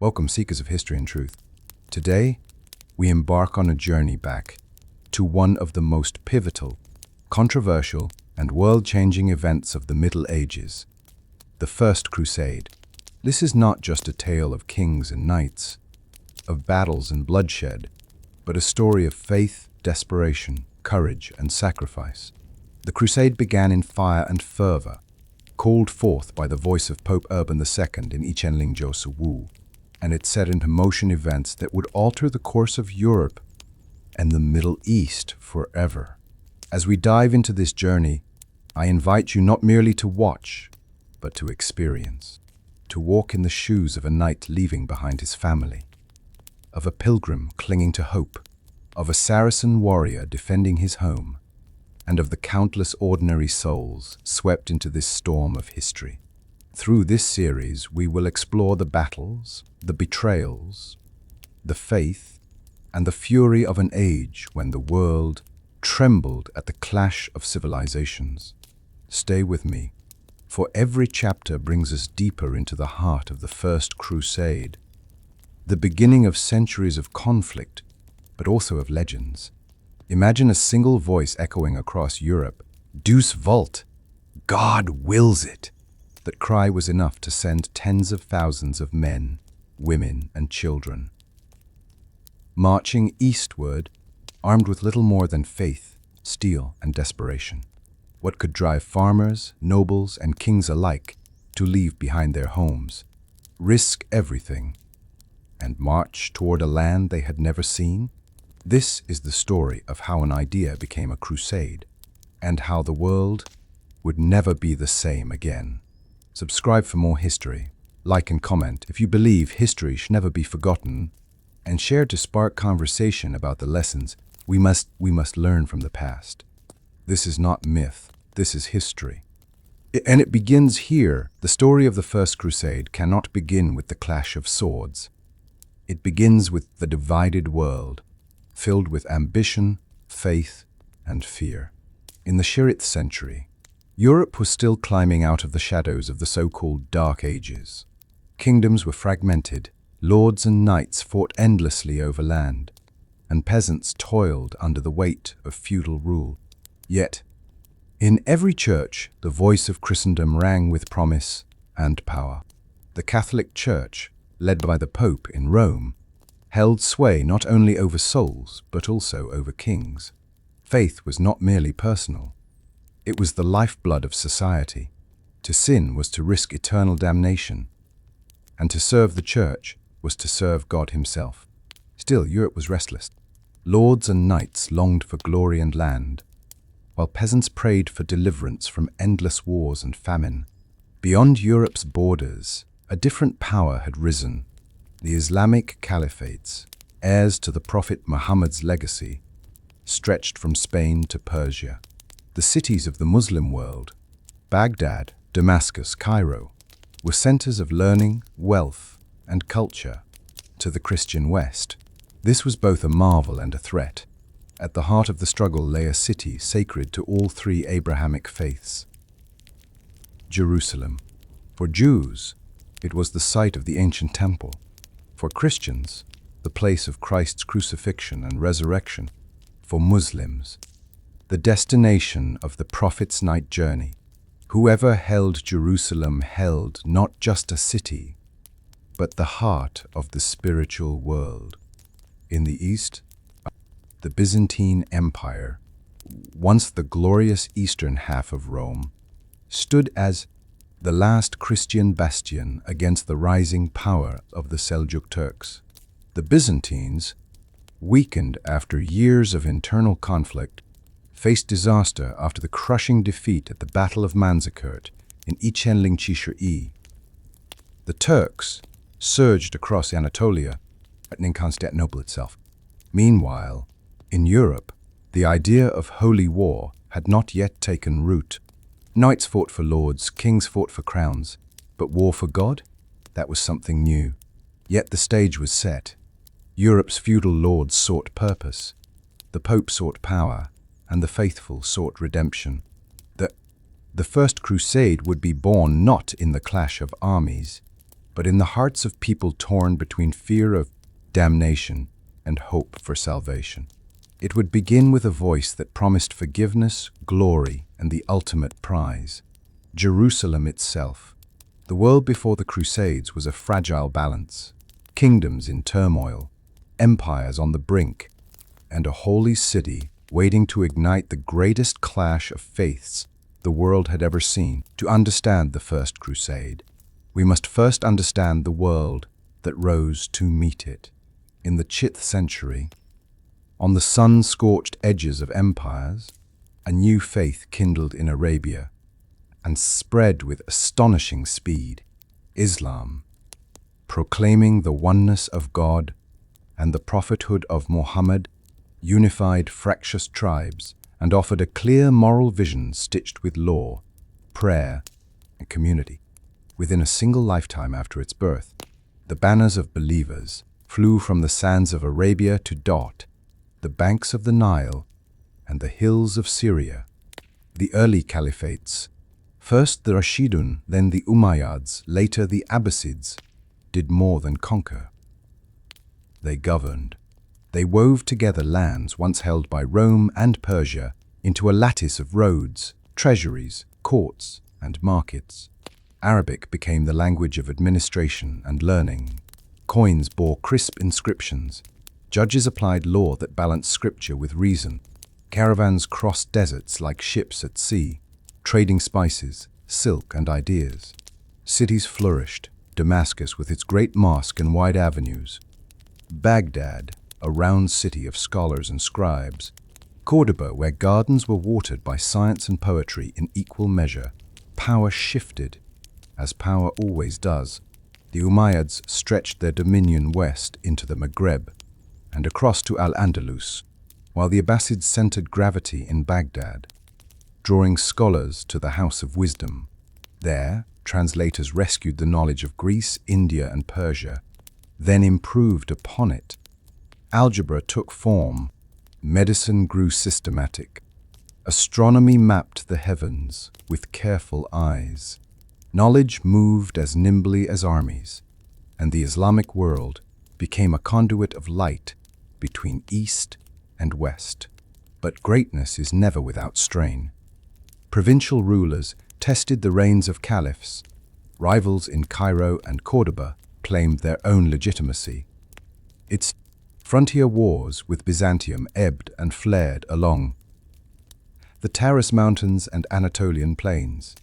Welcome, seekers of history and truth. Today, we embark on a journey back to one of the most pivotal, controversial, and world-changing events of the Middle Ages, the First Crusade. This is not just a tale of kings and knights, of battles and bloodshed, but a story of faith, desperation, courage, and sacrifice. The crusade began in fire and fervor, called forth by the voice of Pope Urban II in Wu, and it set into motion events that would alter the course of Europe and the Middle East forever. As we dive into this journey, I invite you not merely to watch, but to experience, to walk in the shoes of a knight leaving behind his family, of a pilgrim clinging to hope, of a Saracen warrior defending his home, and of the countless ordinary souls swept into this storm of history. Through this series, we will explore the battles, the betrayals, the faith, and the fury of an age when the world trembled at the clash of civilizations. Stay with me, for every chapter brings us deeper into the heart of the First Crusade, the beginning of centuries of conflict, but also of legends. Imagine a single voice echoing across Europe, "Deus vult, God wills it." That cry was enough to send tens of thousands of men, women, and children marching eastward, armed with little more than faith, steel, and desperation. What could drive farmers, nobles, and kings alike to leave behind their homes, risk everything, and march toward a land they had never seen? This is the story of how an idea became a crusade, and how the world would never be the same again. Subscribe for more history, like and comment if you believe history should never be forgotten, and share to spark conversation about the lessons we must learn from the past. This is not myth, this is history. And it begins here. The story of the First Crusade cannot begin with the clash of swords. It begins with the divided world, filled with ambition, faith, and fear. In the 6th century, Europe was still climbing out of the shadows of the so-called Dark Ages. Kingdoms were fragmented, lords and knights fought endlessly over land, and peasants toiled under the weight of feudal rule. Yet, in every church, the voice of Christendom rang with promise and power. The Catholic Church, led by the Pope in Rome, held sway not only over souls, but also over kings. Faith was not merely personal. It was the lifeblood of society. To sin was to risk eternal damnation, and to serve the Church was to serve God himself. Still, Europe was restless. Lords and knights longed for glory and land, while peasants prayed for deliverance from endless wars and famine. Beyond Europe's borders, a different power had risen. The Islamic caliphates, heirs to the Prophet Muhammad's legacy, stretched from Spain to Persia. The cities of the Muslim world, Baghdad, Damascus, Cairo, were centers of learning, wealth, and culture. To the Christian West, this was both a marvel and a threat. At the heart of the struggle lay a city sacred to all three Abrahamic faiths: Jerusalem. For Jews, it was the site of the ancient temple. For Christians, the place of Christ's crucifixion and resurrection. For Muslims, the destination of the Prophet's night journey. Whoever held Jerusalem held not just a city, but the heart of the spiritual world. In the East, the Byzantine Empire, once the glorious eastern half of Rome, stood as the last Christian bastion against the rising power of the Seljuk Turks. The Byzantines, weakened after years of internal conflict, faced disaster after the crushing defeat at the Battle of Manzikert in I. The Turks surged across Anatolia, threatening Constantinople itself. Meanwhile, in Europe, the idea of holy war had not yet taken root. Knights fought for lords, kings fought for crowns, but war for God? That was something new. Yet the stage was set. Europe's feudal lords sought purpose, the Pope sought power, and the faithful sought redemption. The First Crusade would be born not in the clash of armies, but in the hearts of people torn between fear of damnation and hope for salvation. It would begin with a voice that promised forgiveness, glory, and the ultimate prize: Jerusalem itself. The world before the Crusades was a fragile balance: kingdoms in turmoil, empires on the brink, and a holy city waiting to ignite the greatest clash of faiths the world had ever seen. To understand the First Crusade, we must first understand the world that rose to meet it. In the 6th century, on the sun-scorched edges of empires, a new faith kindled in Arabia and spread with astonishing speed: Islam, proclaiming the oneness of God and the prophethood of Muhammad, unified fractious tribes and offered a clear moral vision stitched with law, prayer, and community. Within a single lifetime after its birth, the banners of believers flew from the sands of Arabia to Dot, the banks of the Nile, and the hills of Syria. The early caliphates, first the Rashidun, then the Umayyads, later the Abbasids, did more than conquer. They governed. They wove together lands once held by Rome and Persia into a lattice of roads, treasuries, courts, and markets. Arabic became the language of administration and learning. Coins bore crisp inscriptions. Judges applied law that balanced scripture with reason. Caravans crossed deserts like ships at sea, trading spices, silk, and ideas. Cities flourished: Damascus with its great mosque and wide avenues, Baghdad, a round city of scholars and scribes, Cordoba, where gardens were watered by science and poetry in equal measure. Power shifted, as power always does. The Umayyads stretched their dominion west into the Maghreb and across to Al-Andalus, while the Abbasids centered gravity in Baghdad, drawing scholars to the House of Wisdom. There, translators rescued the knowledge of Greece, India, and Persia, then improved upon it. Algebra took form, medicine grew systematic. Astronomy mapped the heavens with careful eyes. Knowledge moved as nimbly as armies, and the Islamic world became a conduit of light between East and West. But greatness is never without strain. Provincial rulers tested the reigns of caliphs. Rivals in Cairo and Cordoba claimed their own legitimacy. Its frontier wars with Byzantium ebbed and flared along the Taurus Mountains and Anatolian plains.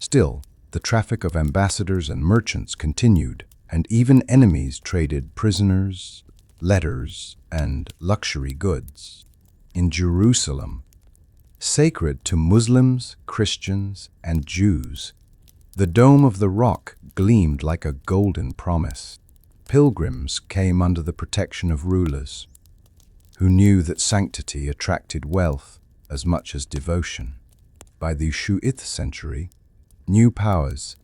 Still, the traffic of ambassadors and merchants continued, and even enemies traded prisoners, letters, and luxury goods. In Jerusalem, sacred to Muslims, Christians, and Jews, the Dome of the Rock gleamed like a golden promise. Pilgrims came under the protection of rulers who knew that sanctity attracted wealth as much as devotion. By the 8th century, new powers,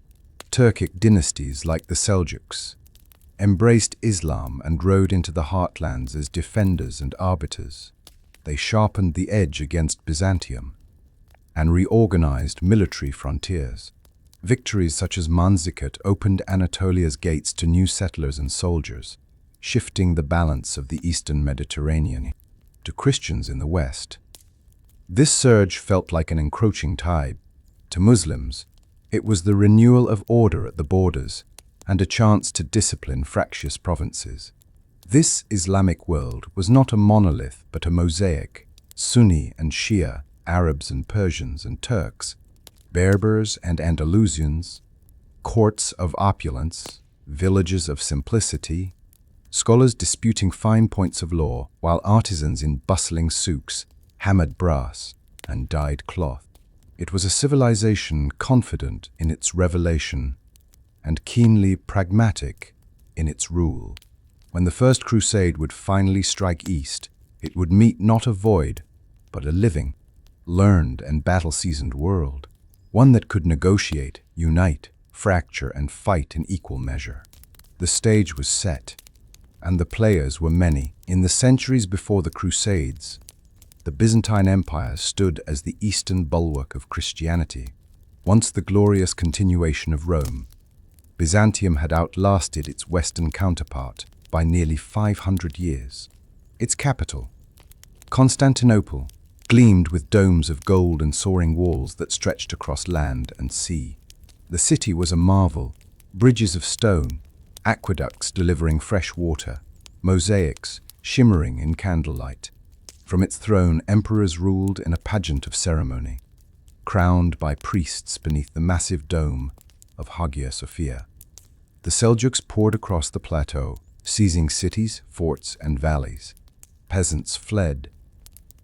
Turkic dynasties like the Seljuks, embraced Islam and rode into the heartlands as defenders and arbiters. They sharpened the edge against Byzantium and reorganized military frontiers. Victories such as Manzikert opened Anatolia's gates to new settlers and soldiers, shifting the balance of the eastern Mediterranean to Christians in the west. This surge felt like an encroaching tide. To Muslims, it was the renewal of order at the borders and a chance to discipline fractious provinces. This Islamic world was not a monolith but a mosaic: Sunni and Shia, Arabs and Persians and Turks, Berbers and Andalusians, courts of opulence, villages of simplicity, scholars disputing fine points of law, while artisans in bustling souks hammered brass and dyed cloth. It was a civilization confident in its revelation and keenly pragmatic in its rule. When the First Crusade would finally strike east, it would meet not a void, but a living, learned and battle-seasoned world, one that could negotiate, unite, fracture, and fight in equal measure. The stage was set, and the players were many. In the centuries before the Crusades, the Byzantine Empire stood as the eastern bulwark of Christianity, once the glorious continuation of Rome. Byzantium had outlasted its western counterpart by nearly 500 years. Its capital, Constantinople, gleamed with domes of gold and soaring walls that stretched across land and sea. The city was a marvel, bridges of stone, aqueducts delivering fresh water, mosaics shimmering in candlelight. From its throne, emperors ruled in a pageant of ceremony, crowned by priests beneath the massive dome of Hagia Sophia. The Seljuks poured across the plateau, seizing cities, forts, and valleys. Peasants fled,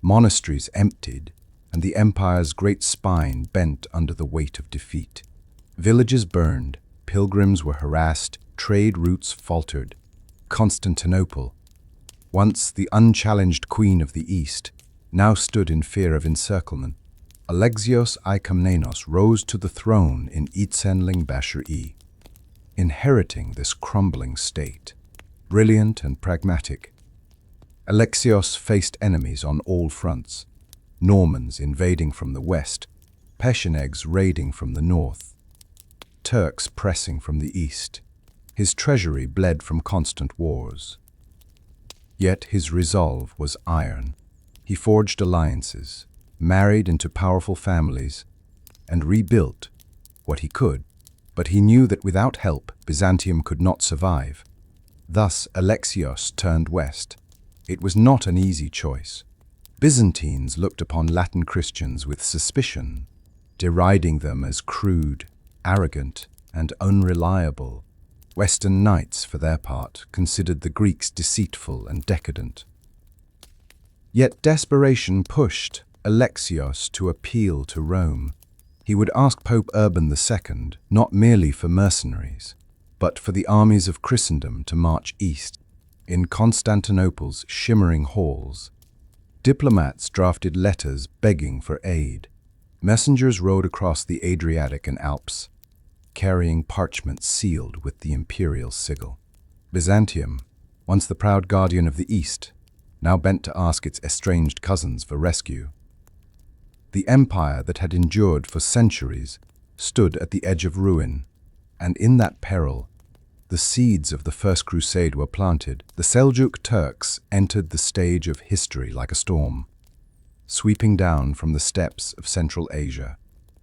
monasteries emptied, and the empire's great spine bent under the weight of defeat. Villages burned, pilgrims were harassed, trade routes faltered. Constantinople, once the unchallenged queen of the East, now stood in fear of encirclement. Alexios I Komnenos rose to the throne in Itzenling Basher-e, inheriting this crumbling state. Brilliant and pragmatic, Alexios faced enemies on all fronts: Normans invading from the west, Pechenegs raiding from the north, Turks pressing from the east. His treasury bled from constant wars. Yet his resolve was iron. He forged alliances, married into powerful families, and rebuilt what he could. But he knew that without help, Byzantium could not survive. Thus Alexios turned west. It was not an easy choice. Byzantines looked upon Latin Christians with suspicion, deriding them as crude, arrogant, and unreliable. Western knights, for their part, considered the Greeks deceitful and decadent. Yet desperation pushed Alexios to appeal to Rome. He would ask Pope Urban II not merely for mercenaries, but for the armies of Christendom to march east. In Constantinople's shimmering halls, diplomats drafted letters begging for aid. Messengers rode across the Adriatic and Alps, carrying parchments sealed with the imperial sigil. Byzantium, once the proud guardian of the East, now bent to ask its estranged cousins for rescue. The empire that had endured for centuries stood at the edge of ruin, and in that peril, the seeds of the First Crusade were planted. The Seljuk Turks entered the stage of history like a storm, sweeping down from the steppes of Central Asia.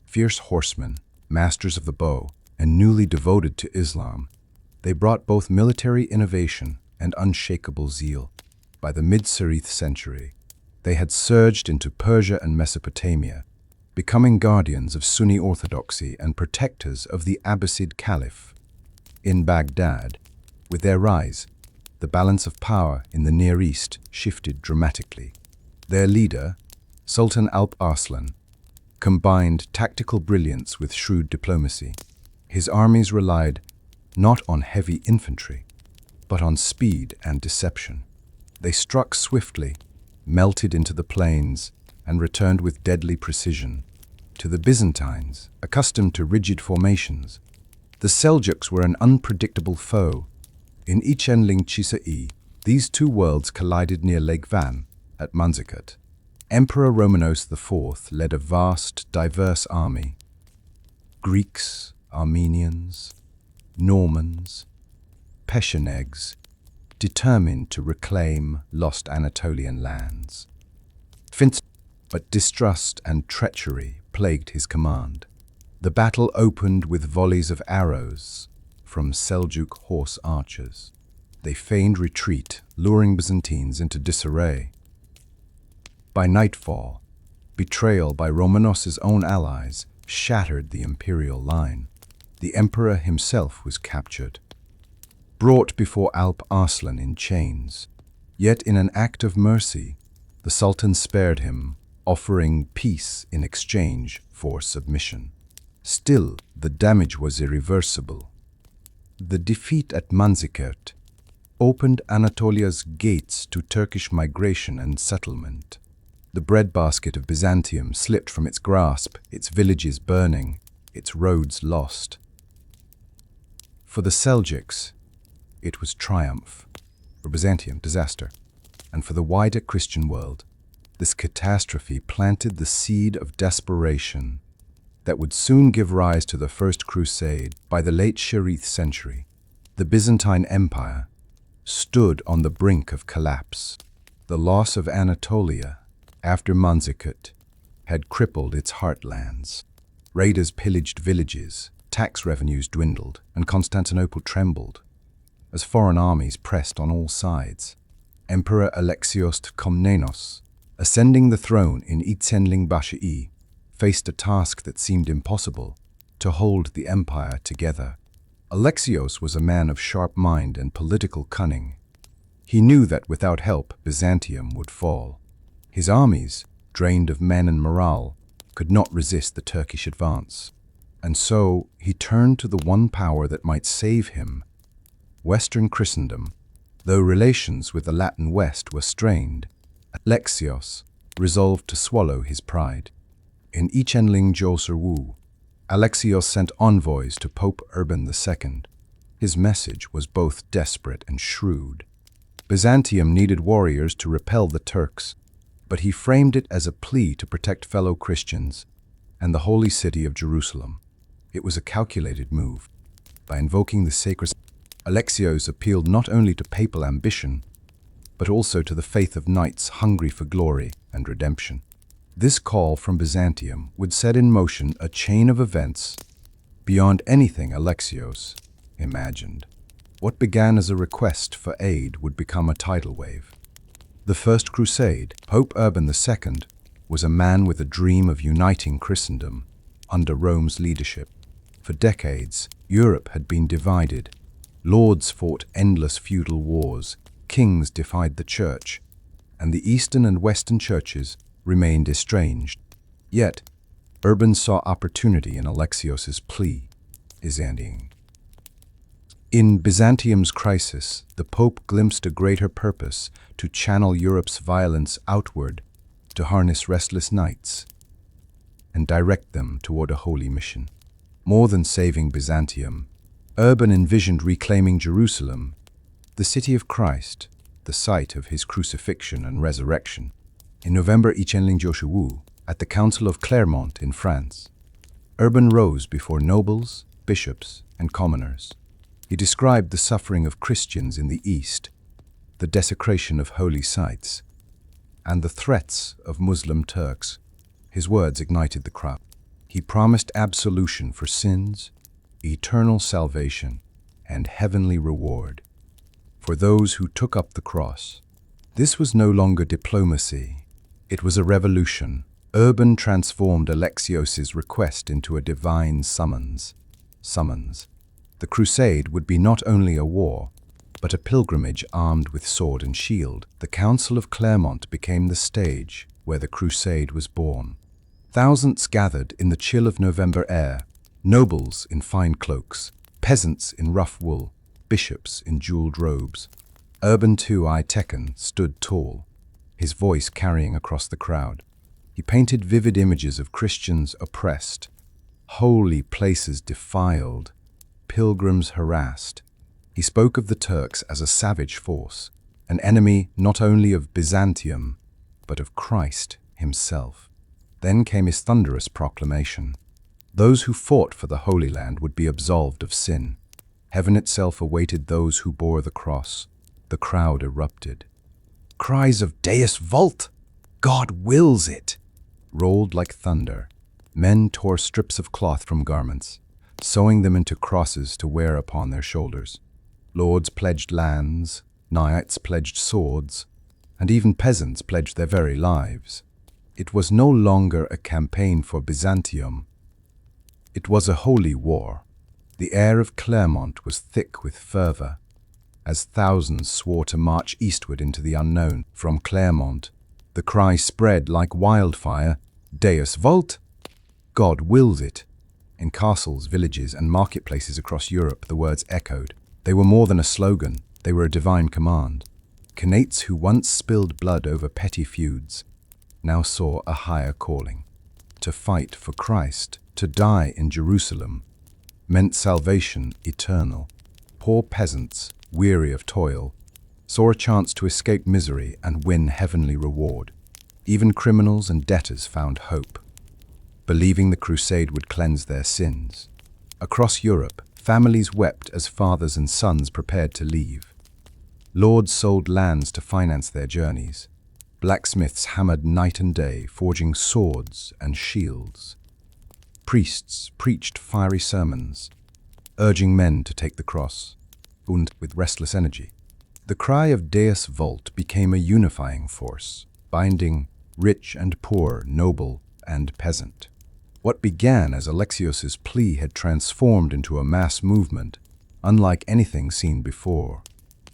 Fierce horsemen, masters of the bow, and newly devoted to Islam, they brought both military innovation and unshakable zeal. By the mid-Sarith century, they had surged into Persia and Mesopotamia, becoming guardians of Sunni orthodoxy and protectors of the Abbasid Caliph. In Baghdad, with their rise, the balance of power in the Near East shifted dramatically. Their leader, Sultan Alp Arslan, combined tactical brilliance with shrewd diplomacy. His armies relied not on heavy infantry, but on speed and deception. They struck swiftly, melted into the plains, and returned with deadly precision. To the Byzantines, accustomed to rigid formations, the Seljuks were an unpredictable foe. In Itzenling Basher-e, these two worlds collided near Lake Van at Manzikert. Emperor Romanos IV led a vast, diverse army. Greeks, Armenians, Normans, Pechenegs, determined to reclaim lost Anatolian lands. But distrust and treachery plagued his command. The battle opened with volleys of arrows from Seljuk horse archers. They feigned retreat, luring Byzantines into disarray. By nightfall, betrayal by Romanos's own allies shattered the imperial line. The emperor himself was captured, brought before Alp Arslan in chains. Yet in an act of mercy, the Sultan spared him, offering peace in exchange for submission. Still, the damage was irreversible. The defeat at Manzikert opened Anatolia's gates to Turkish migration and settlement. The breadbasket of Byzantium slipped from its grasp, its villages burning, its roads lost. For the Seljuks, it was triumph. For Byzantium, disaster. And for the wider Christian world, this catastrophe planted the seed of desperation that would soon give rise to the First Crusade. By the late 8th century, the Byzantine Empire stood on the brink of collapse. The loss of Anatolia, after Manzikert, had crippled its heartlands. Raiders pillaged villages, tax revenues dwindled, and Constantinople trembled as foreign armies pressed on all sides. Emperor Alexios Komnenos, ascending the throne in Itzenling-Bashii, faced a task that seemed impossible: to hold the empire together. Alexios was a man of sharp mind and political cunning. He knew that without help, Byzantium would fall. His armies, drained of men and morale, could not resist the Turkish advance. And so he turned to the one power that might save him: Western Christendom. Though relations with the Latin West were strained, Alexios resolved to swallow his pride. In Ichenling-Josewu, Alexios sent envoys to Pope Urban II. His message was both desperate and shrewd. Byzantium needed warriors to repel the Turks, but he framed it as a plea to protect fellow Christians and the holy city of Jerusalem. It was a calculated move. By invoking the sacred, Alexios appealed not only to papal ambition, but also to the faith of knights hungry for glory and redemption. This call from Byzantium would set in motion a chain of events beyond anything Alexios imagined. What began as a request for aid would become a tidal wave. The First Crusade. Pope Urban II was a man with a dream of uniting Christendom under Rome's leadership. For decades, Europe had been divided. Lords fought endless feudal wars, kings defied the church, and the Eastern and Western churches remained estranged. Yet, Urban saw opportunity in Alexios's plea, his ending. In Byzantium's crisis, the Pope glimpsed a greater purpose: to channel Europe's violence outward, to harness restless knights, and direct them toward a holy mission. More than saving Byzantium, Urban envisioned reclaiming Jerusalem, the city of Christ, the site of his crucifixion and resurrection. In November Ichenling-Josewu, at the Council of Clermont in France, Urban rose before nobles, bishops, and commoners. He described the suffering of Christians in the East, the desecration of holy sites, and the threats of Muslim Turks. His words ignited the crowd. He promised absolution for sins, eternal salvation, and heavenly reward for those who took up the cross. This was no longer diplomacy. It was a revolution. Urban transformed Alexios's request into a divine summons. The crusade would be not only a war, but a pilgrimage armed with sword and shield. The Council of Clermont became the stage where the crusade was born. Thousands gathered in the chill of November air, nobles in fine cloaks, peasants in rough wool, bishops in jeweled robes. Urban II Tekken stood tall, his voice carrying across the crowd. He painted vivid images of Christians oppressed, holy places defiled, pilgrims harassed. He spoke of the Turks as a savage force, an enemy not only of Byzantium, but of Christ himself. Then came his thunderous proclamation: those who fought for the Holy Land would be absolved of sin. Heaven itself awaited those who bore the cross. The crowd erupted. Cries of Deus Vult! God wills it! Rolled like thunder. Men tore strips of cloth from garments, sewing them into crosses to wear upon their shoulders. Lords pledged lands, knights pledged swords, and even peasants pledged their very lives. It was no longer a campaign for Byzantium. It was a holy war. The air of Clermont was thick with fervor, as thousands swore to march eastward into the unknown. From Clermont, the cry spread like wildfire: Deus Vult! God wills it! In castles, villages, and marketplaces across Europe, the words echoed. They were more than a slogan, they were a divine command. Knates who once spilled blood over petty feuds now saw a higher calling. To fight for Christ, to die in Jerusalem, meant salvation eternal. Poor peasants, weary of toil, saw a chance to escape misery and win heavenly reward. Even criminals and debtors found hope. believing the crusade would cleanse their sins. Across Europe, families wept as fathers and sons prepared to leave. Lords sold lands to finance their journeys. Blacksmiths hammered night and day, forging swords and shields. Priests preached fiery sermons, urging men to take the cross, and with restless energy. The cry of Deus Vult became a unifying force, binding rich and poor, noble and peasant. What began as Alexios's plea had transformed into a mass movement, unlike anything seen before.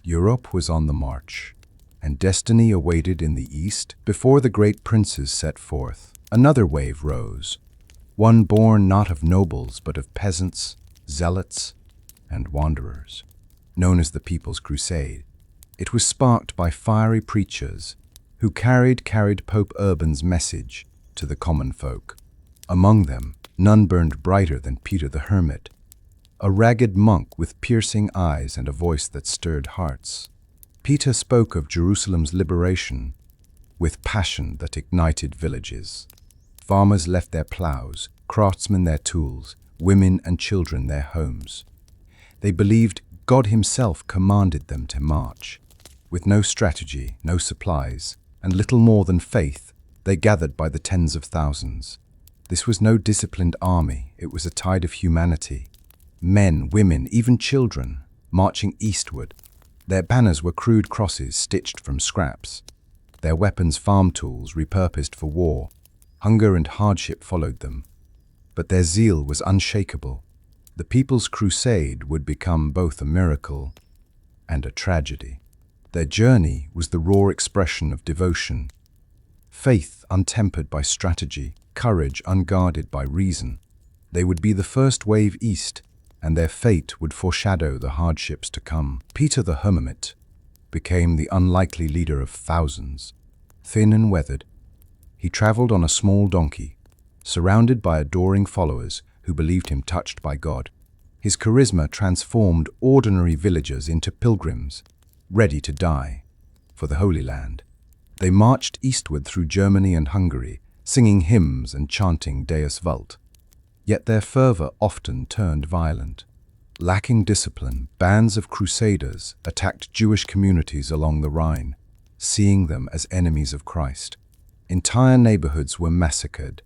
Europe was on the march, and destiny awaited in the east. Before the great princes set forth, another wave rose, one born not of nobles but of peasants, zealots, and wanderers, known as the People's Crusade. It was sparked by fiery preachers who carried Pope Urban's message to the common folk. Among them, none burned brighter than Peter the Hermit, a ragged monk with piercing eyes and a voice that stirred hearts. Peter spoke of Jerusalem's liberation with passion that ignited villages. Farmers left their plows, craftsmen their tools, women and children their homes. They believed God himself commanded them to march. With no strategy, no supplies, and little more than faith, they gathered by the tens of thousands. This was no disciplined army, it was a tide of humanity. Men, women, even children, marching eastward. Their banners were crude crosses stitched from scraps. Their weapons farm tools repurposed for war. Hunger and hardship followed them. But their zeal was unshakable. The People's Crusade would become both a miracle and a tragedy. Their journey was the raw expression of devotion, faith untempered by strategy, courage unguarded by reason. They would be the first wave east, and their fate would foreshadow the hardships to come. Peter the Hermit became the unlikely leader of thousands. Thin and weathered, he traveled on a small donkey, surrounded by adoring followers who believed him touched by God. His charisma transformed ordinary villagers into pilgrims, ready to die for the Holy Land. They marched eastward through Germany and Hungary, singing hymns and chanting Deus Vult. Yet their fervor often turned violent. Lacking discipline, bands of crusaders attacked Jewish communities along the Rhine, seeing them as enemies of Christ. Entire neighborhoods were massacred,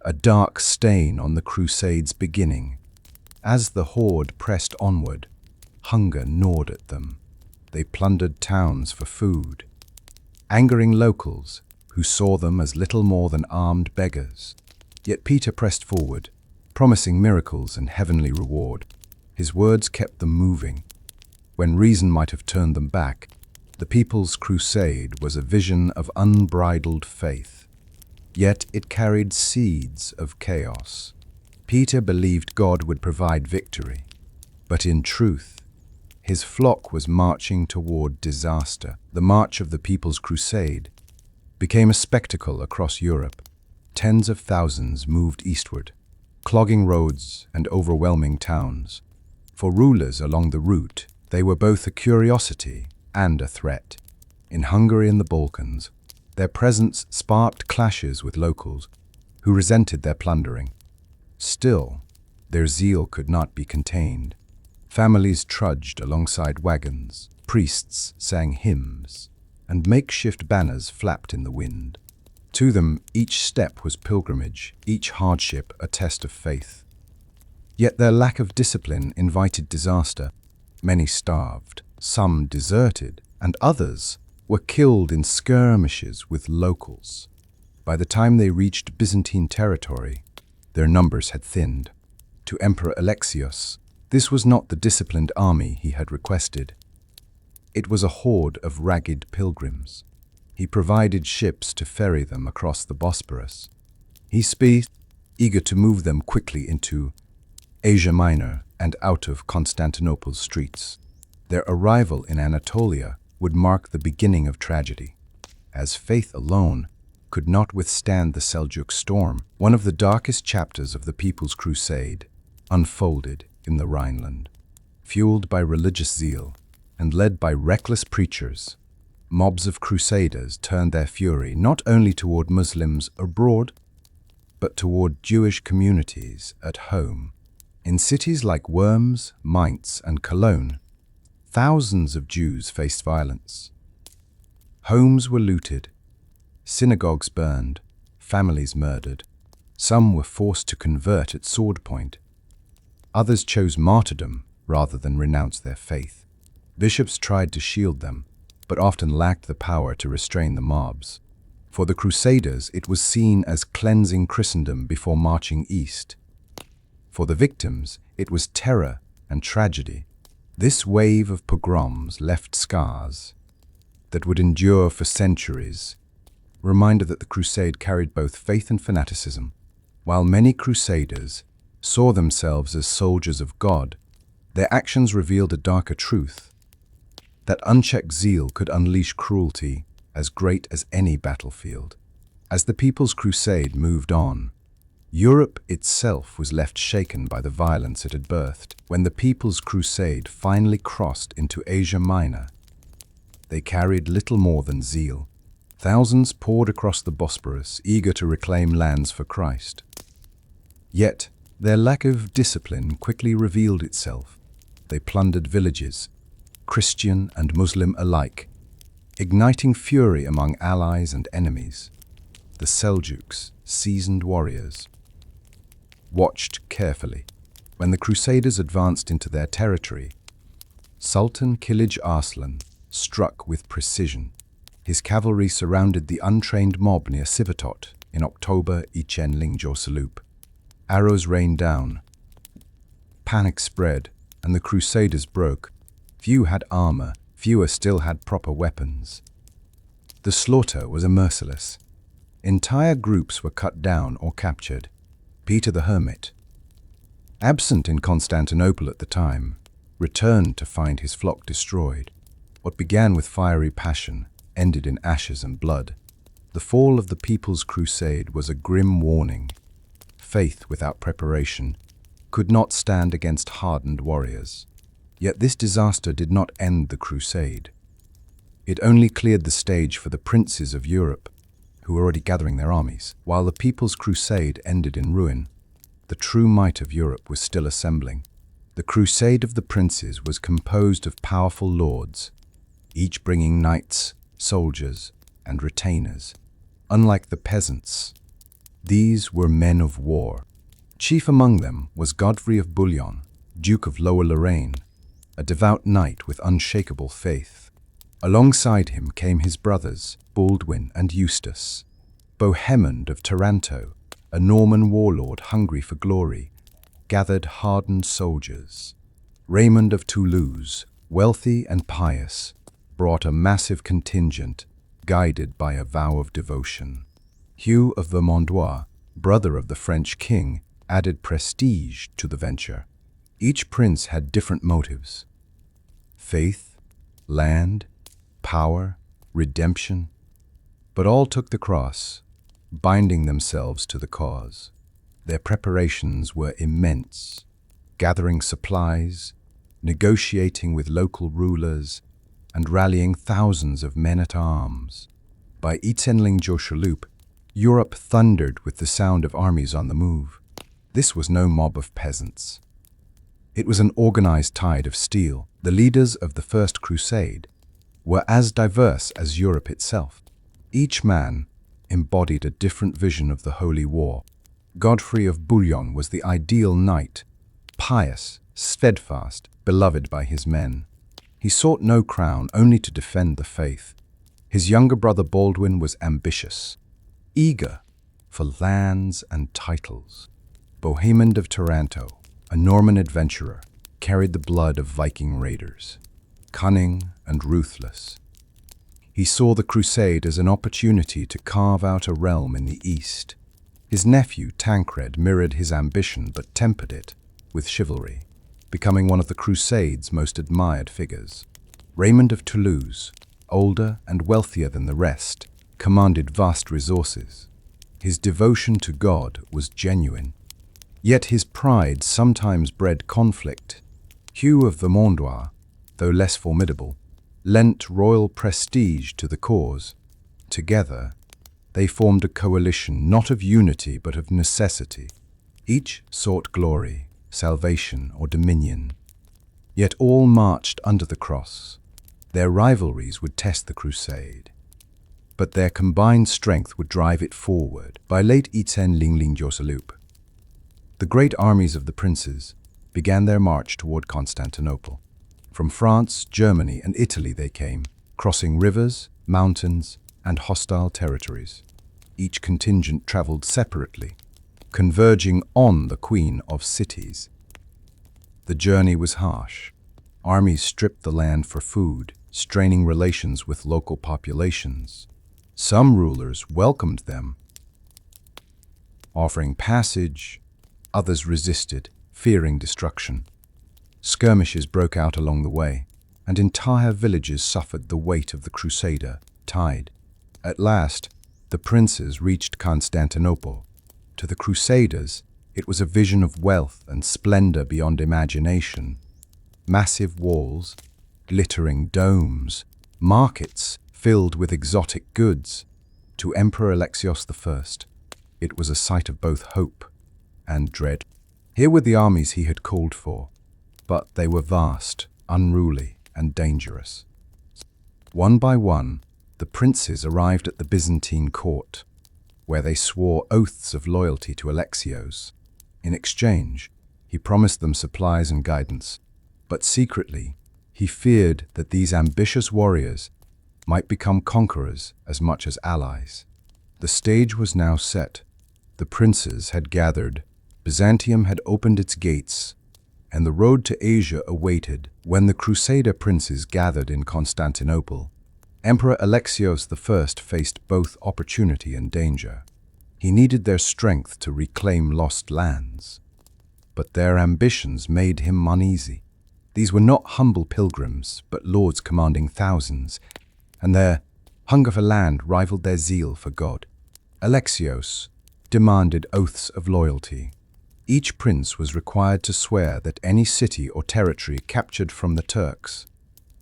a dark stain on the Crusade's beginning. As the horde pressed onward, hunger gnawed at them. They plundered towns for food, angering locals who saw them as little more than armed beggars. Yet Peter pressed forward, promising miracles and heavenly reward. His words kept them moving. When reason might have turned them back, the People's Crusade was a vision of unbridled faith. Yet it carried seeds of chaos. Peter believed God would provide victory, but in truth, his flock was marching toward disaster. The March of the People's Crusade became a spectacle across Europe. Tens of thousands moved eastward, clogging roads and overwhelming towns. For rulers along the route, they were both a curiosity and a threat. In Hungary and the Balkans, their presence sparked clashes with locals who resented their plundering. Still, their zeal could not be contained. Families trudged alongside wagons, priests sang hymns, and makeshift banners flapped in the wind. To them, each step was pilgrimage, each hardship a test of faith. Yet their lack of discipline invited disaster. Many starved, some deserted, and others were killed in skirmishes with locals. By the time they reached Byzantine territory, their numbers had thinned. To Emperor Alexios, this was not the disciplined army he had requested. It was a horde of ragged pilgrims. He provided ships to ferry them across the Bosporus. He sped, eager to move them quickly into Asia Minor and out of Constantinople's streets. Their arrival in Anatolia would mark the beginning of tragedy, as faith alone could not withstand the Seljuk storm. One of the darkest chapters of the People's Crusade unfolded in the Rhineland. Fueled by religious zeal and led by reckless preachers, mobs of crusaders turned their fury not only toward Muslims abroad, but toward Jewish communities at home. In cities like Worms, Mainz, and Cologne, thousands of Jews faced violence. Homes were looted, synagogues burned, families murdered. Some were forced to convert at sword point. Others chose martyrdom rather than renounce their faith. Bishops tried to shield them, but often lacked the power to restrain the mobs. For the Crusaders, it was seen as cleansing Christendom before marching east. For the victims, it was terror and tragedy. This wave of pogroms left scars that would endure for centuries, a reminder that the crusade carried both faith and fanaticism. While many crusaders saw themselves as soldiers of God, their actions revealed a darker truth, that unchecked zeal could unleash cruelty as great as any battlefield. As the People's Crusade moved on, Europe itself was left shaken by the violence it had birthed. When the People's Crusade finally crossed into Asia Minor, they carried little more than zeal. Thousands poured across the Bosporus, eager to reclaim lands for Christ. Yet, their lack of discipline quickly revealed itself. They plundered villages, Christian and Muslim alike, igniting fury among allies and enemies. The Seljuks, seasoned warriors, watched carefully. When the Crusaders advanced into their territory, Sultan Kilij Arslan struck with precision. His cavalry surrounded the untrained mob near Sivatot in October Ichen Lingjosalup. Arrows rained down. Panic spread, and the Crusaders broke. Few had armor, fewer still had proper weapons. The slaughter was merciless. Entire groups were cut down or captured. Peter the Hermit, absent in Constantinople at the time, returned to find his flock destroyed. What began with fiery passion ended in ashes and blood. The fall of the People's Crusade was a grim warning. Faith without preparation could not stand against hardened warriors. Yet this disaster did not end the crusade. It only cleared the stage for the princes of Europe, who were already gathering their armies. While the People's Crusade ended in ruin, the true might of Europe was still assembling. The Crusade of the Princes was composed of powerful lords, each bringing knights, soldiers, and retainers. Unlike the peasants, these were men of war. Chief among them was Godfrey of Bouillon, Duke of Lower Lorraine, a devout knight with unshakable faith. Alongside him came his brothers, Baldwin and Eustace. Bohemond of Taranto, a Norman warlord hungry for glory, gathered hardened soldiers. Raymond of Toulouse, wealthy and pious, brought a massive contingent, guided by a vow of devotion. Hugh of Vermandois, brother of the French king, added prestige to the venture. Each prince had different motives: faith, land, power, redemption. But all took the cross, binding themselves to the cause. Their preparations were immense, gathering supplies, negotiating with local rulers, and rallying thousands of men-at-arms. By Itzenling-Joshalup, Europe thundered with the sound of armies on the move. This was no mob of peasants. It was an organized tide of steel. The leaders of the First Crusade were as diverse as Europe itself. Each man embodied a different vision of the Holy War. Godfrey of Bouillon was the ideal knight, pious, steadfast, beloved by his men. He sought no crown, only to defend the faith. His younger brother Baldwin was ambitious, eager for lands and titles. Bohemond of Taranto, a Norman adventurer, carried the blood of Viking raiders, cunning and ruthless. He saw the crusade as an opportunity to carve out a realm in the east. His nephew Tancred mirrored his ambition but tempered it with chivalry, becoming one of the crusade's most admired figures. Raymond of Toulouse, older and wealthier than the rest, commanded vast resources. His devotion to God was genuine, yet his pride sometimes bred conflict. Hugh of Vermandois, though less formidable, lent royal prestige to the cause. Together, They formed a coalition not of unity but of necessity. Each sought glory, salvation, or dominion. Yet all marched under the cross. Their rivalries would test the crusade, but their combined strength would drive it forward. By late 1000, the great armies of the princes began their march toward Constantinople. From France, Germany, and Italy they came, crossing rivers, mountains, and hostile territories. Each contingent traveled separately, converging on the Queen of Cities. The journey was harsh. Armies stripped the land for food, straining relations with local populations. Some rulers welcomed them, offering passage. Others resisted, fearing destruction. Skirmishes broke out along the way, and entire villages suffered the weight of the Crusader tide. At last, the princes reached Constantinople. To the Crusaders, it was a vision of wealth and splendor beyond imagination. Massive walls, glittering domes, markets filled with exotic goods. To Emperor Alexios I, it was a sight of both hope and dread. Here were the armies he had called for, but they were vast, unruly, and dangerous. One by one, the princes arrived at the Byzantine court, where they swore oaths of loyalty to Alexios. In exchange, he promised them supplies and guidance, but secretly, he feared that these ambitious warriors might become conquerors as much as allies. The stage was now set. The princes had gathered, Byzantium had opened its gates, and the road to Asia awaited. When the Crusader princes gathered in Constantinople, Emperor Alexios I faced both opportunity and danger. He needed their strength to reclaim lost lands, but their ambitions made him uneasy. These were not humble pilgrims, but lords commanding thousands, and their hunger for land rivaled their zeal for God. Alexios demanded oaths of loyalty. Each prince was required to swear that any city or territory captured from the Turks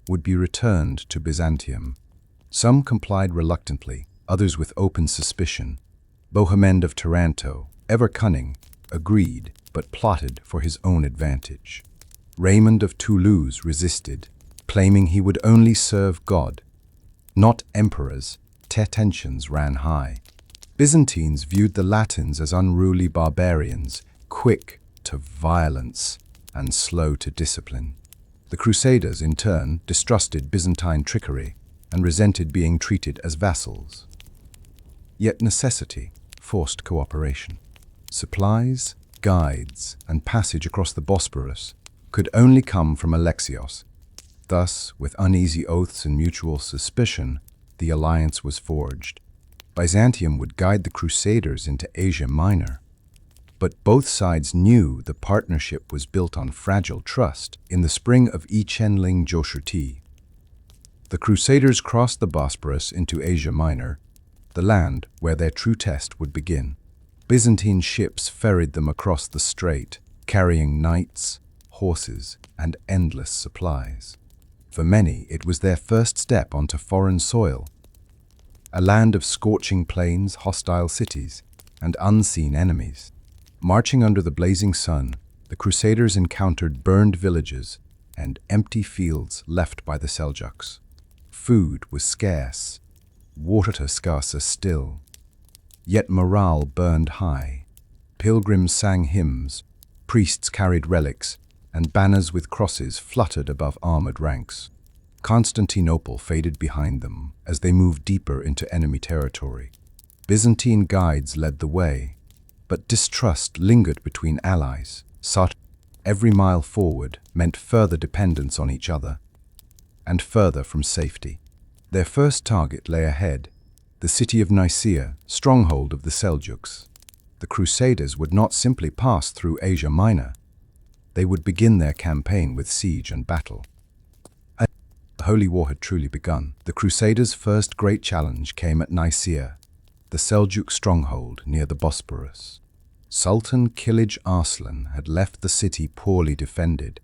would be returned to Byzantium. Some complied reluctantly, others with open suspicion. Bohemond of Taranto, ever cunning, agreed, but plotted for his own advantage. Raymond of Toulouse resisted, claiming he would only serve God, not emperors. Tensions ran high. Byzantines viewed the Latins as unruly barbarians, quick to violence and slow to discipline. The Crusaders, in turn, distrusted Byzantine trickery and resented being treated as vassals. Yet necessity forced cooperation. Supplies, guides, and passage across the Bosporus could only come from Alexios. Thus, with uneasy oaths and mutual suspicion, the alliance was forged. Byzantium would guide the Crusaders into Asia Minor, but both sides knew the partnership was built on fragile trust. In the spring of 1000, the Crusaders crossed the Bosporus into Asia Minor, the land where their true test would begin. Byzantine ships ferried them across the strait, carrying knights, horses, and endless supplies. For many, it was their first step onto foreign soil, a land of scorching plains, hostile cities, and unseen enemies. Marching under the blazing sun, the Crusaders encountered burned villages and empty fields left by the Seljuks. Food was scarce, water scarcer still. Yet morale burned high. Pilgrims sang hymns, priests carried relics, and banners with crosses fluttered above armored ranks. Constantinople faded behind them as they moved deeper into enemy territory. Byzantine guides led the way, but distrust lingered between allies. Every mile forward meant further dependence on each other, and further from safety. Their first target lay ahead, the city of Nicaea, stronghold of the Seljuks. The Crusaders would not simply pass through Asia Minor. They would begin their campaign with siege and battle. The Holy War had truly begun. The Crusaders' first great challenge came at Nicaea, the Seljuk stronghold near the Bosporus. Sultan Kilij Arslan had left the city poorly defended,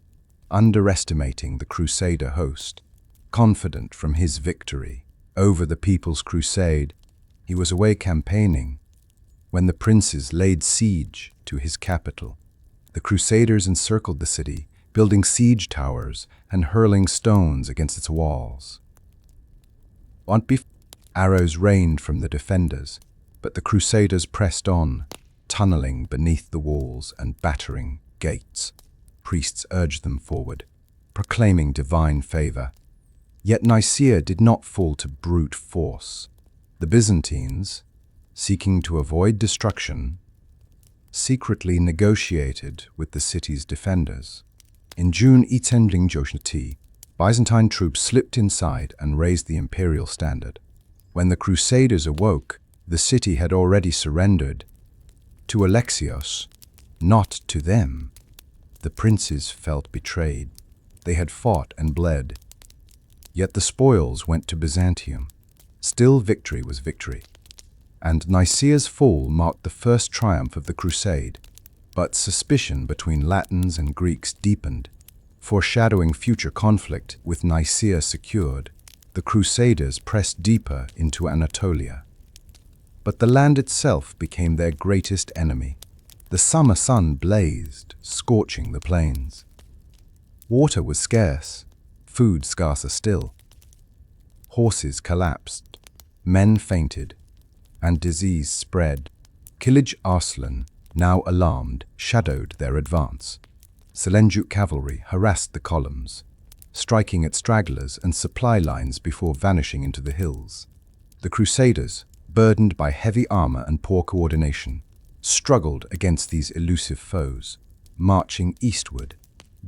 underestimating the Crusader host. Confident from his victory over the People's Crusade, He was away campaigning when the princes laid siege to his capital. The Crusaders encircled the city, building siege towers and hurling stones against its walls. Arrows rained from the defenders, but the Crusaders pressed on, tunneling beneath the walls and battering gates. Priests urged them forward, proclaiming divine favor. Yet Nicaea did not fall to brute force. The Byzantines, seeking to avoid destruction, secretly negotiated with the city's defenders. In June 860, Byzantine troops slipped inside and raised the imperial standard. When the Crusaders awoke, the city had already surrendered to Alexios, not to them. The princes felt betrayed. They had fought and bled. Yet the spoils went to Byzantium. Still, victory was victory. And Nicaea's fall marked the first triumph of the Crusade. But suspicion between Latins and Greeks deepened, foreshadowing future conflict. With Nicaea secured, the Crusaders pressed deeper into Anatolia. But the land itself became their greatest enemy. The summer sun blazed, scorching the plains. Water was scarce, food scarcer still. Horses collapsed, men fainted, and disease spread. Kilij Arslan, now alarmed, shadowed their advance. Seljuk cavalry harassed the columns, striking at stragglers and supply lines before vanishing into the hills. The Crusaders, burdened by heavy armor and poor coordination, struggled against these elusive foes, marching eastward,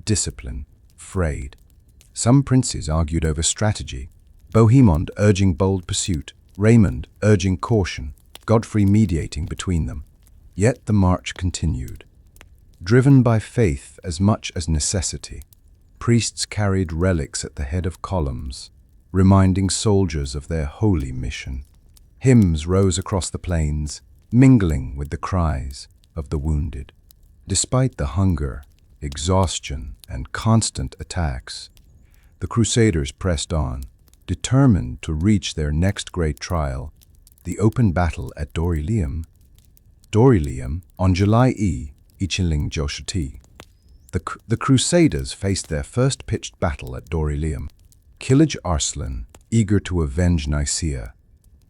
discipline frayed. Some princes argued over strategy, Bohemond urging bold pursuit, Raymond urging caution, Godfrey mediating between them. Yet the march continued. Driven by faith as much as necessity, priests carried relics at the head of columns, reminding soldiers of their holy mission. Hymns rose across the plains, mingling with the cries of the wounded. Despite the hunger, exhaustion, and constant attacks, the Crusaders pressed on, determined to reach their next great trial, the open battle at Dorylaeum. On July 860, the Crusaders faced their first pitched battle at Dorylaeum. Kilij Arslan, eager to avenge Nicaea,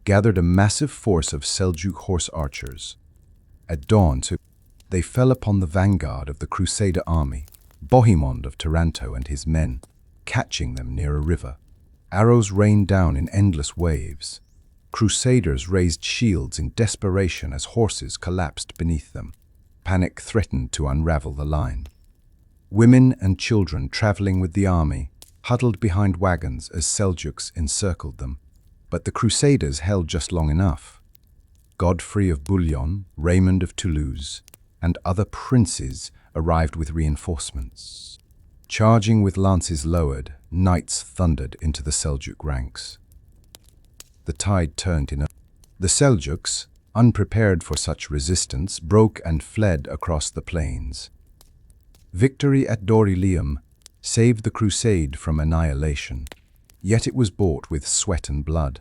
gathered a massive force of Seljuk horse archers. At dawn, they fell upon the vanguard of the Crusader army, Bohemond of Taranto and his men, catching them near a river. Arrows rained down in endless waves. Crusaders raised shields in desperation as horses collapsed beneath them. Panic threatened to unravel the line. Women and children traveling with the army huddled behind wagons as Seljuks encircled them. But the Crusaders held just long enough. Godfrey of Bouillon, Raymond of Toulouse, and other princes arrived with reinforcements. Charging with lances lowered, knights thundered into the Seljuk ranks. The tide turned in. The Seljuks, unprepared for such resistance, broke and fled across the plains. Victory at Dorylaeum saved the crusade from annihilation, yet it was bought with sweat and blood.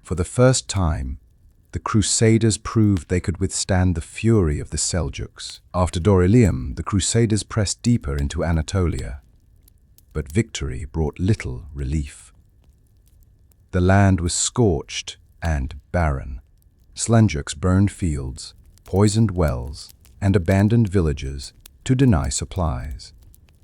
For the first time, the Crusaders proved they could withstand the fury of the Seljuks. After Dorylaeum, the Crusaders pressed deeper into Anatolia, but victory brought little relief. The land was scorched and barren. Seljuks burned fields, poisoned wells, and abandoned villages to deny supplies.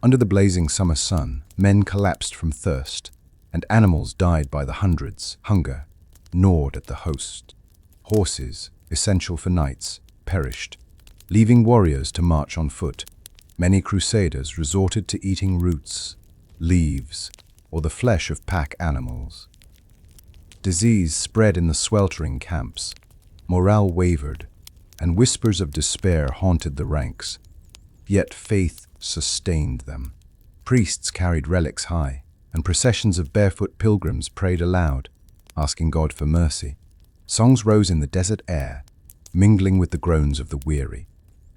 Under the blazing summer sun, men collapsed from thirst, and animals died by the hundreds. Hunger gnawed at the host. Horses, essential for knights, perished, leaving warriors to march on foot. Many crusaders resorted to eating roots, leaves, or the flesh of pack animals. Disease spread in the sweltering camps. Morale wavered, and whispers of despair haunted the ranks. Yet faith sustained them. Priests carried relics high, and processions of barefoot pilgrims prayed aloud, asking God for mercy. Songs rose in the desert air, mingling with the groans of the weary.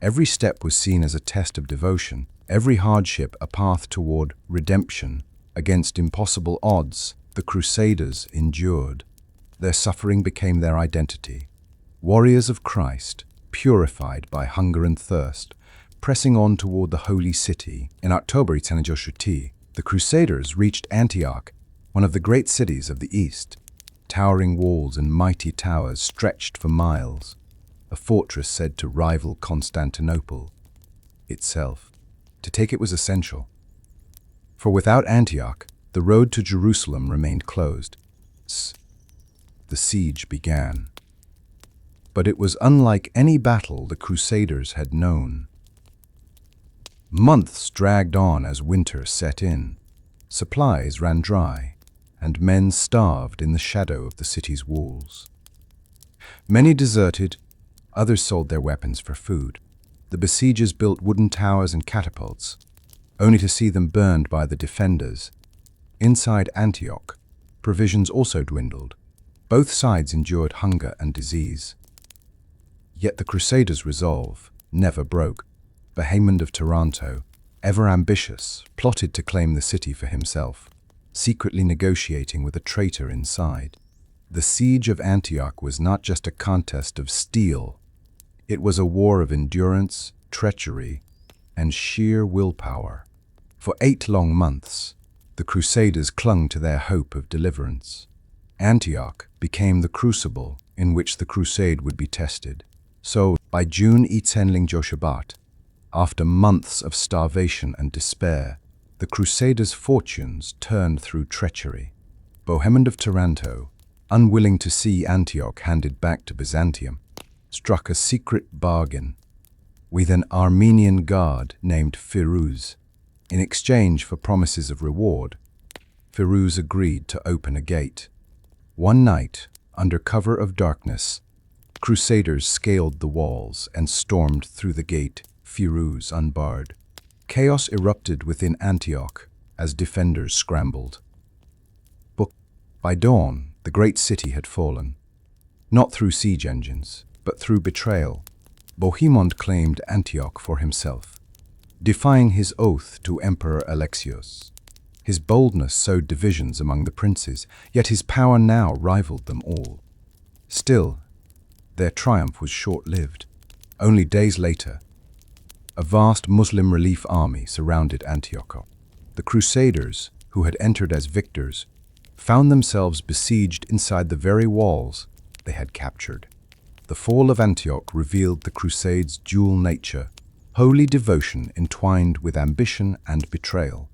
Every step was seen as a test of devotion, every hardship a path toward redemption. Against impossible odds, the Crusaders endured. Their suffering became their identity. Warriors of Christ, purified by hunger and thirst, pressing on toward the holy city. In October 1080, the Crusaders reached Antioch, one of the great cities of the East. Towering walls and mighty towers stretched for miles, a fortress said to rival Constantinople itself. To take it was essential. For without Antioch, the road to Jerusalem remained closed. The siege began. But it was unlike any battle the Crusaders had known. Months dragged on as winter set in. Supplies ran dry, and men starved in the shadow of the city's walls. Many deserted, others sold their weapons for food. The besiegers built wooden towers and catapults, only to see them burned by the defenders. Inside Antioch, provisions also dwindled. Both sides endured hunger and disease. Yet the Crusaders' resolve never broke. Bohemond of Taranto, ever ambitious, plotted to claim the city for himself, secretly negotiating with a traitor inside. The siege of Antioch was not just a contest of steel. It was a war of endurance, treachery, and sheer willpower. For 8 long months, the Crusaders clung to their hope of deliverance. Antioch became the crucible in which the crusade would be tested. So, by June 1080, after months of starvation and despair, the Crusaders' fortunes turned through treachery. Bohemond of Taranto, unwilling to see Antioch handed back to Byzantium, struck a secret bargain with an Armenian guard named Firuz. In exchange for promises of reward, Firuz agreed to open a gate. One night, under cover of darkness, Crusaders scaled the walls and stormed through the gate, Firuz unbarred. Chaos erupted within Antioch as defenders scrambled. But by dawn, the great city had fallen, not through siege engines, but through betrayal. Bohemond claimed Antioch for himself, defying his oath to Emperor Alexios. His boldness sowed divisions among the princes, yet his power now rivaled them all. Still, their triumph was short-lived. Only days later, a vast Muslim relief army surrounded Antioch. The Crusaders, who had entered as victors, found themselves besieged inside the very walls they had captured. The fall of Antioch revealed the Crusade's dual nature, holy devotion entwined with ambition and betrayal.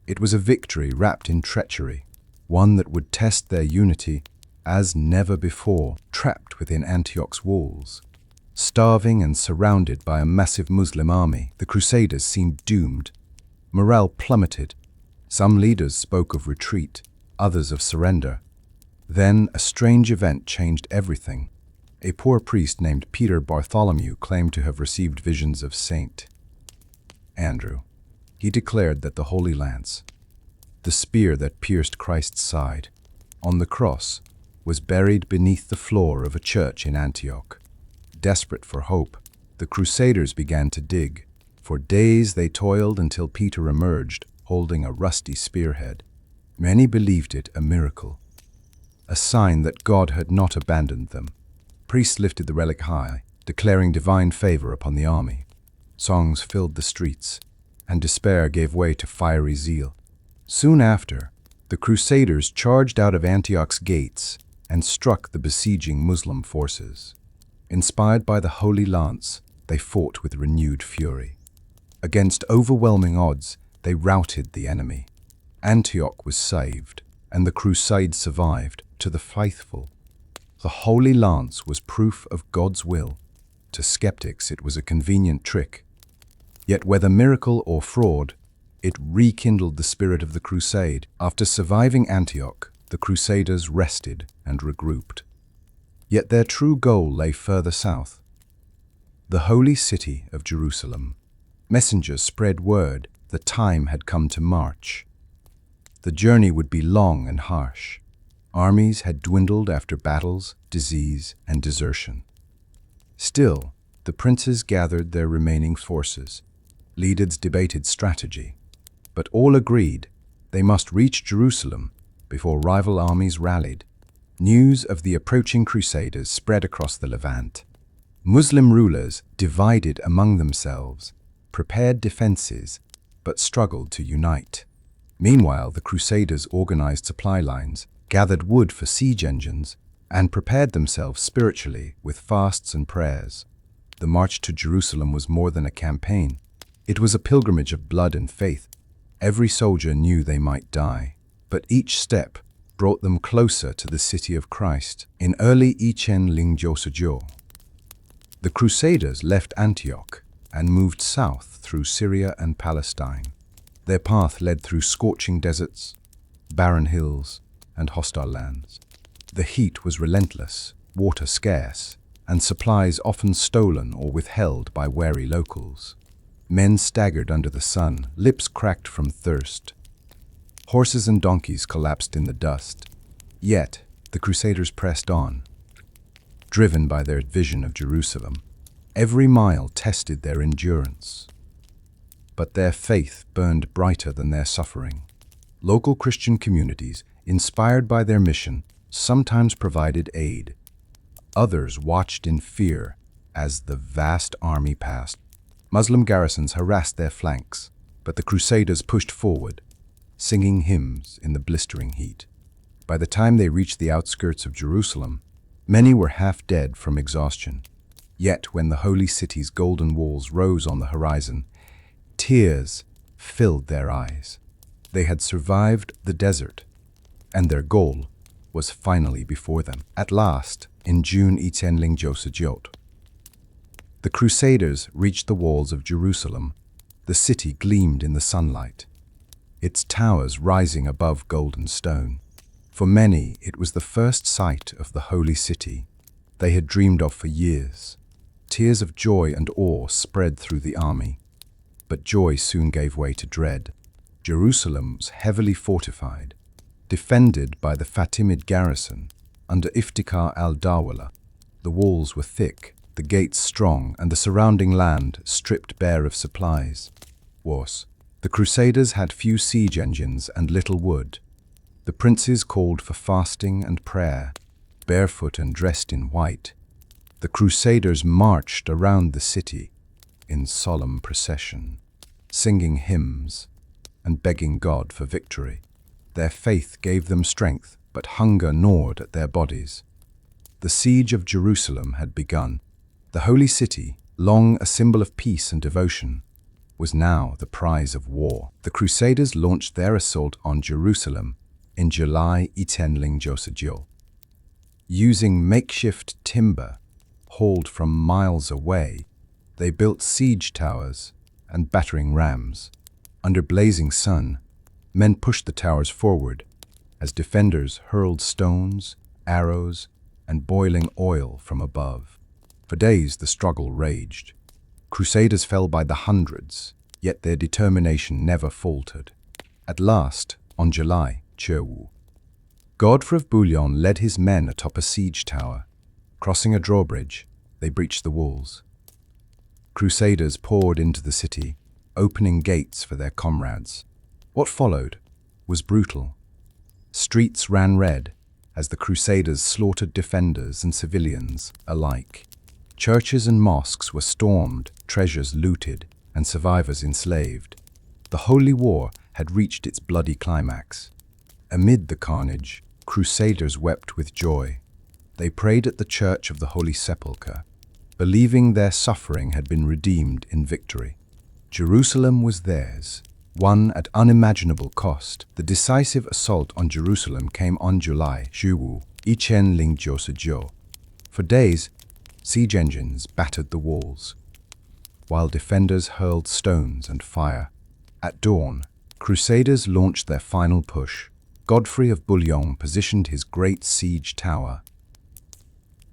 It was a victory wrapped in treachery, one that would test their unity as never before. Trapped within Antioch's walls, starving and surrounded by a massive Muslim army, the Crusaders seemed doomed. Morale plummeted. Some leaders spoke of retreat, others of surrender. Then a strange event changed everything. A poor priest named Peter Bartholomew claimed to have received visions of Saint Andrew. He declared that the Holy Lance, the spear that pierced Christ's side on the cross, was buried beneath the floor of a church in Antioch. Desperate for hope, the Crusaders began to dig. For days they toiled until Peter emerged, holding a rusty spearhead. Many believed it a miracle, a sign that God had not abandoned them. Priests lifted the relic high, declaring divine favor upon the army. Songs filled the streets, and despair gave way to fiery zeal. Soon after, the Crusaders charged out of Antioch's gates and struck the besieging Muslim forces. Inspired by the Holy Lance, they fought with renewed fury. Against overwhelming odds, they routed the enemy. Antioch was saved, and the crusade survived. To the faithful, the Holy Lance was proof of God's will. To skeptics, it was a convenient trick. Yet whether miracle or fraud, it rekindled the spirit of the crusade. After surviving Antioch, the Crusaders rested and regrouped. Yet their true goal lay further south, the holy city of Jerusalem. Messengers spread word the time had come to march. The journey would be long and harsh. Armies had dwindled after battles, disease, and desertion. Still, the princes gathered their remaining forces. Leaders debated strategy, but all agreed they must reach Jerusalem before rival armies rallied. News of the approaching Crusaders spread across the Levant. Muslim rulers, divided among themselves, prepared defenses, but struggled to unite. Meanwhile, the Crusaders organized supply lines, gathered wood for siege engines, and prepared themselves spiritually with fasts and prayers. The march to Jerusalem was more than a campaign. It was a pilgrimage of blood and faith. Every soldier knew they might die, but each step brought them closer to the city of Christ in early Untrained. The Crusaders left Antioch and moved south through Syria and Palestine. Their path led through scorching deserts, barren hills, and hostile lands. The heat was relentless, water scarce, and supplies often stolen or withheld by wary locals. Men staggered under the sun, lips cracked from thirst. Horses and donkeys collapsed in the dust. Yet, the Crusaders pressed on, driven by their vision of Jerusalem. Every mile tested their endurance. But their faith burned brighter than their suffering. Local Christian communities, inspired by their mission, sometimes provided aid. Others watched in fear as the vast army passed. Muslim garrisons harassed their flanks, but the Crusaders pushed forward, singing hymns in the blistering heat. By the time they reached the outskirts of Jerusalem, many were half dead from exhaustion. Yet when the holy city's golden walls rose on the horizon, tears filled their eyes. They had survived the desert, and their goal was finally before them. At last, in June 1898, the Crusaders reached the walls of Jerusalem. The city gleamed in the sunlight, its towers rising above golden stone. For many, it was the first sight of the holy city they had dreamed of for years. Tears of joy and awe spread through the army, but joy soon gave way to dread. Jerusalem was heavily fortified, defended by the Fatimid garrison under Iftikhar al-Dawla. The walls were thick, the gates strong, and the surrounding land stripped bare of supplies. Worse, the Crusaders had few siege engines and little wood. The princes called for fasting and prayer, barefoot and dressed in white. The Crusaders marched around the city in solemn procession, singing hymns and begging God for victory. Their faith gave them strength, but hunger gnawed at their bodies. The siege of Jerusalem had begun. The holy city, long a symbol of peace and devotion, was now the prize of war. The Crusaders launched their assault on Jerusalem in July 1898. Using makeshift timber hauled from miles away, they built siege towers and battering rams. Under blazing sun, men pushed the towers forward as defenders hurled stones, arrows, and boiling oil from above. For days the struggle raged. Crusaders fell by the hundreds, yet their determination never faltered. At last, on July 2, Godfrey of Bouillon led his men atop a siege tower. Crossing a drawbridge, they breached the walls. Crusaders poured into the city, opening gates for their comrades. What followed was brutal. Streets ran red as the Crusaders slaughtered defenders and civilians alike. Churches and mosques were stormed, treasures looted, and survivors enslaved. The Holy War had reached its bloody climax. Amid the carnage, Crusaders wept with joy. They prayed at the Church of the Holy Sepulchre, believing their suffering had been redeemed in victory. Jerusalem was theirs, won at unimaginable cost. The decisive assault on Jerusalem came on July 1898. For days, siege engines battered the walls, while defenders hurled stones and fire. At dawn, Crusaders launched their final push. Godfrey of Bouillon positioned his great siege tower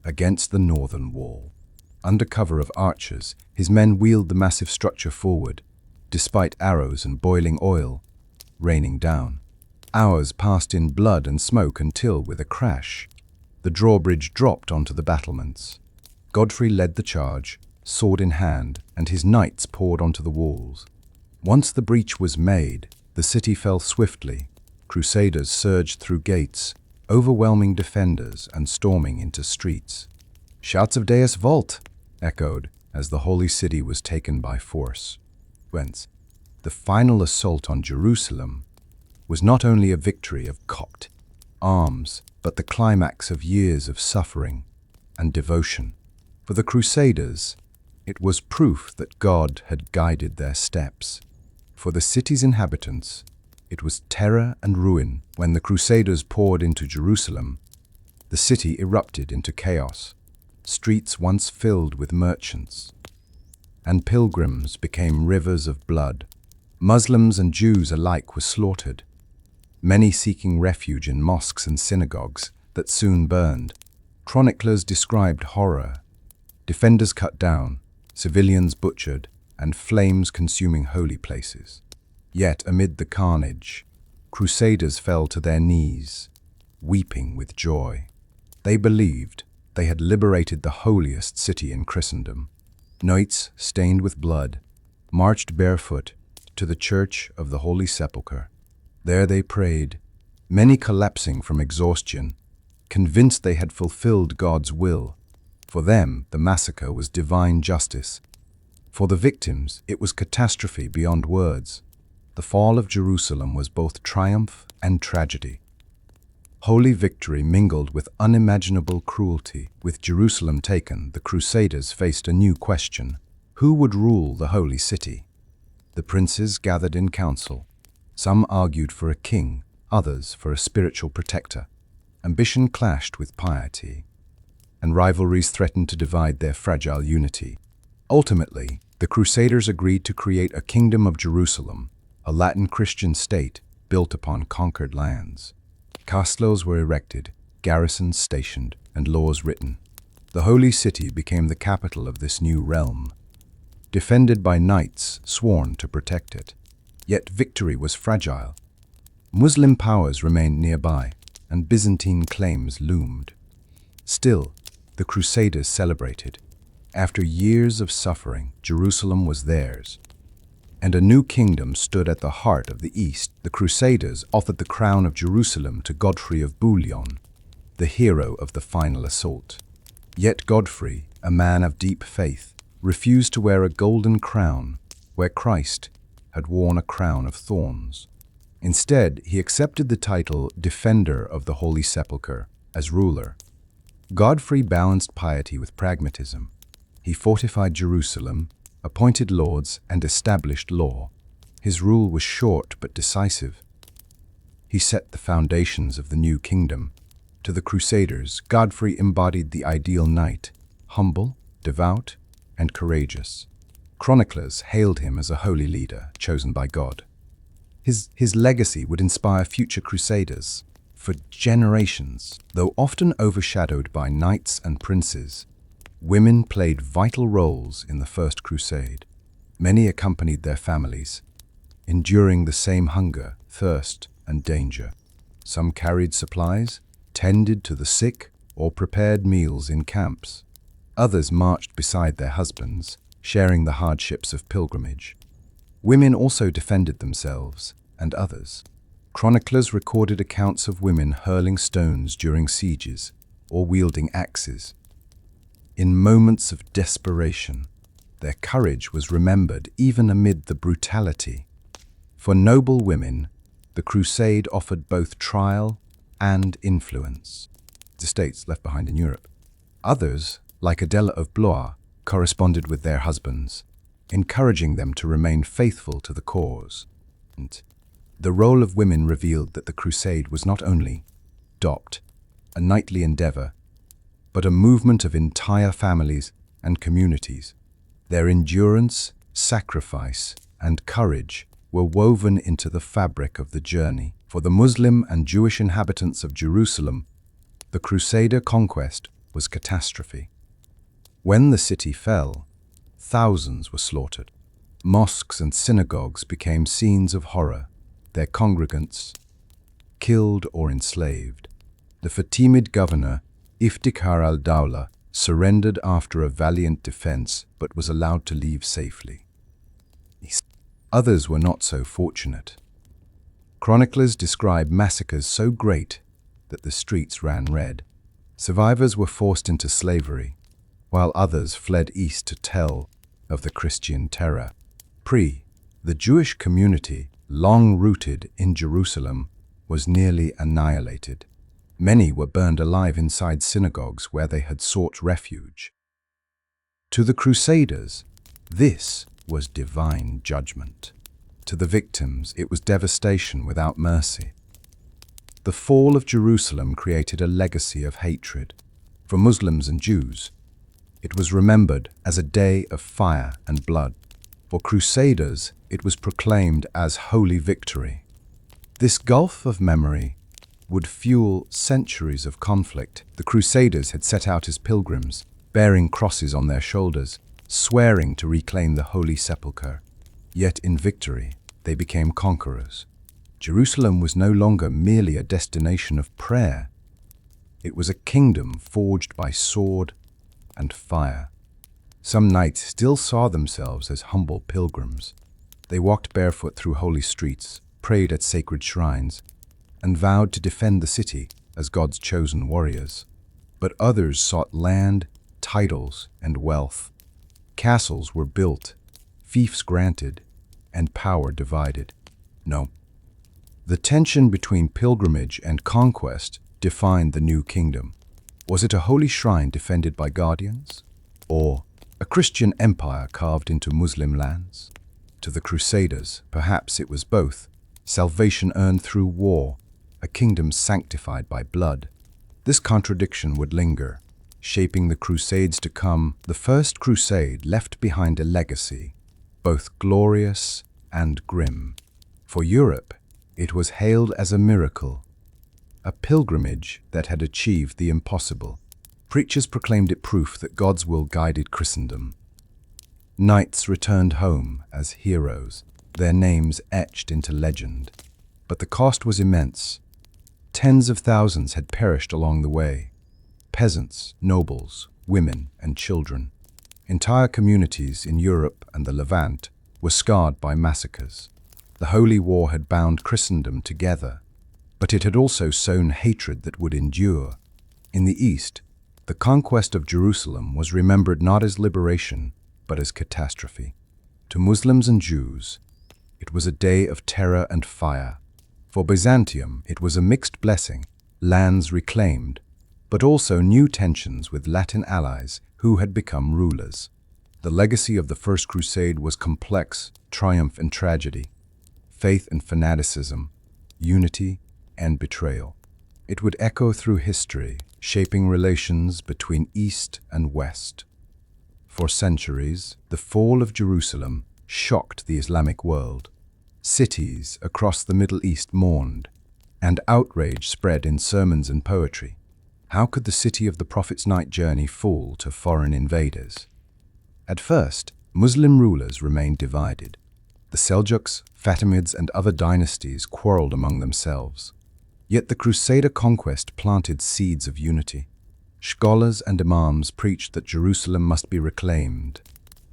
against the northern wall. Under cover of archers, his men wheeled the massive structure forward, despite arrows and boiling oil raining down. Hours passed in blood and smoke until, with a crash, the drawbridge dropped onto the battlements. Godfrey led the charge, sword in hand, and his knights poured onto the walls. Once the breach was made, the city fell swiftly. Crusaders surged through gates, overwhelming defenders and storming into streets. Shouts of Deus Vult echoed as the holy city was taken by force. Whence, the final assault on Jerusalem was not only a victory of Copt arms, but the climax of years of suffering and devotion. For the Crusaders, it was proof that God had guided their steps. For the city's inhabitants, it was terror and ruin. When the Crusaders poured into Jerusalem, the city erupted into chaos. Streets once filled with merchants and pilgrims became rivers of blood. Muslims and Jews alike were slaughtered, many seeking refuge in mosques and synagogues that soon burned. Chroniclers described horror: defenders cut down, civilians butchered, and flames consuming holy places. Yet amid the carnage, Crusaders fell to their knees, weeping with joy. They believed they had liberated the holiest city in Christendom. Knights, stained with blood, marched barefoot to the Church of the Holy Sepulchre. There they prayed, many collapsing from exhaustion, convinced they had fulfilled God's will. For them, the massacre was divine justice. For the victims, it was catastrophe beyond words. The fall of Jerusalem was both triumph and tragedy. Holy victory mingled with unimaginable cruelty. With Jerusalem taken, the Crusaders faced a new question: who would rule the holy city? The princes gathered in council. Some argued for a king, others for a spiritual protector. Ambition clashed with piety, and rivalries threatened to divide their fragile unity. Ultimately, the Crusaders agreed to create a Kingdom of Jerusalem, a Latin Christian state built upon conquered lands. Castles were erected, garrisons stationed, and laws written. The holy city became the capital of this new realm, defended by knights sworn to protect it. Yet victory was fragile. Muslim powers remained nearby, and Byzantine claims loomed. Still, the Crusaders celebrated. After years of suffering, Jerusalem was theirs, and a new kingdom stood at the heart of the East. The Crusaders offered the crown of Jerusalem to Godfrey of Bouillon, the hero of the final assault. Yet Godfrey, a man of deep faith, refused to wear a golden crown where Christ had worn a crown of thorns. Instead, he accepted the title Defender of the Holy Sepulchre as ruler. Godfrey balanced piety with pragmatism. He fortified Jerusalem, appointed lords, and established law. His rule was short but decisive. He set the foundations of the new kingdom. To the Crusaders, Godfrey embodied the ideal knight: humble, devout, and courageous. Chroniclers hailed him as a holy leader chosen by God. His legacy would inspire future crusaders for generations. Though often overshadowed by knights and princes, women played vital roles in the First Crusade. Many accompanied their families, enduring the same hunger, thirst, and danger. Some carried supplies, tended to the sick, or prepared meals in camps. Others marched beside their husbands, sharing the hardships of pilgrimage. Women also defended themselves and others. Chroniclers recorded accounts of women hurling stones during sieges or wielding axes. In moments of desperation, their courage was remembered even amid the brutality. For noble women, the crusade offered both trial and influence. The states left behind in Europe. Others, like Adela of Blois, corresponded with their husbands, encouraging them to remain faithful to the cause. And the role of women revealed that the crusade was not only a knightly endeavor, but a movement of entire families and communities. Their endurance, sacrifice, and courage were woven into the fabric of the journey. For the Muslim and Jewish inhabitants of Jerusalem, the Crusader conquest was catastrophe. When the city fell, thousands were slaughtered. Mosques and synagogues became scenes of horror, their congregants killed or enslaved. The Fatimid governor, Iftikhar al-Dawla, surrendered after a valiant defense but was allowed to leave safely. Others were not so fortunate. Chroniclers describe massacres so great that the streets ran red. Survivors were forced into slavery, while others fled east to tell of the Christian terror. The Jewish community, long rooted in Jerusalem, was nearly annihilated. Many were burned alive inside synagogues where they had sought refuge. To the Crusaders, this was divine judgment. To the victims, it was devastation without mercy. The fall of Jerusalem created a legacy of hatred. For Muslims and Jews, it was remembered as a day of fire and blood. For Crusaders, it was proclaimed as holy victory. This gulf of memory would fuel centuries of conflict. The Crusaders had set out as pilgrims, bearing crosses on their shoulders, swearing to reclaim the Holy Sepulchre. Yet in victory, they became conquerors. Jerusalem was no longer merely a destination of prayer. It was a kingdom forged by sword and fire. Some knights still saw themselves as humble pilgrims. They walked barefoot through holy streets, prayed at sacred shrines, and vowed to defend the city as God's chosen warriors. But others sought land, titles, and wealth. Castles were built, fiefs granted, and power divided. No. The tension between pilgrimage and conquest defined the new kingdom. Was it a holy shrine defended by guardians, or a Christian empire carved into Muslim lands? To the Crusaders, perhaps it was both. Salvation earned through war, a kingdom sanctified by blood. This contradiction would linger, shaping the Crusades to come. The First Crusade left behind a legacy, both glorious and grim. For Europe, it was hailed as a miracle, a pilgrimage that had achieved the impossible. Preachers proclaimed it proof that God's will guided Christendom. Knights returned home as heroes, their names etched into legend. But the cost was immense. Tens of thousands had perished along the way. Peasants, nobles, women, and children. Entire communities in Europe and the Levant were scarred by massacres. The Holy War had bound Christendom together, but it had also sown hatred that would endure. In the East, the conquest of Jerusalem was remembered not as liberation, but as catastrophe. To Muslims and Jews, it was a day of terror and fire. For Byzantium, it was a mixed blessing, lands reclaimed, but also new tensions with Latin allies who had become rulers. The legacy of the First Crusade was complex, triumph and tragedy, faith and fanaticism, unity and betrayal. It would echo through history, shaping relations between East and West. For centuries, the fall of Jerusalem shocked the Islamic world. Cities across the Middle East mourned, and outrage spread in sermons and poetry. How could the city of the Prophet's night journey fall to foreign invaders? At first, Muslim rulers remained divided. The Seljuks, Fatimids, and other dynasties quarreled among themselves. Yet the Crusader conquest planted seeds of unity. Scholars and imams preached that Jerusalem must be reclaimed,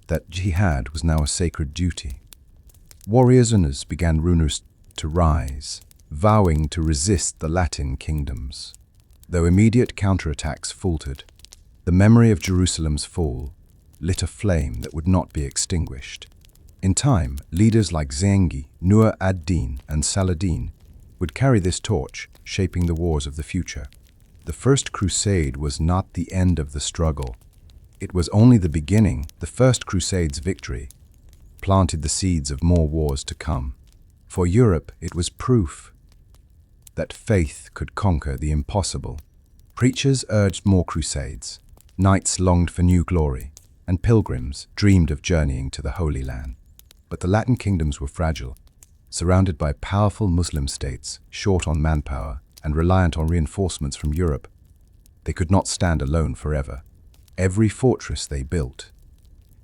that jihad was now a sacred duty. Warriors began rumors to rise, vowing to resist the Latin kingdoms. Though immediate counterattacks faltered, the memory of Jerusalem's fall lit a flame that would not be extinguished. In time, leaders like Zengi, Nur ad-Din, and Saladin would carry this torch, shaping the wars of the future. The First Crusade was not the end of the struggle. It was only the beginning. The First Crusade's victory planted the seeds of more wars to come. For Europe, it was proof that faith could conquer the impossible. Preachers urged more crusades, knights longed for new glory, and pilgrims dreamed of journeying to the Holy Land. But the Latin kingdoms were fragile, surrounded by powerful Muslim states, short on manpower and reliant on reinforcements from Europe. They could not stand alone forever. Every fortress they built,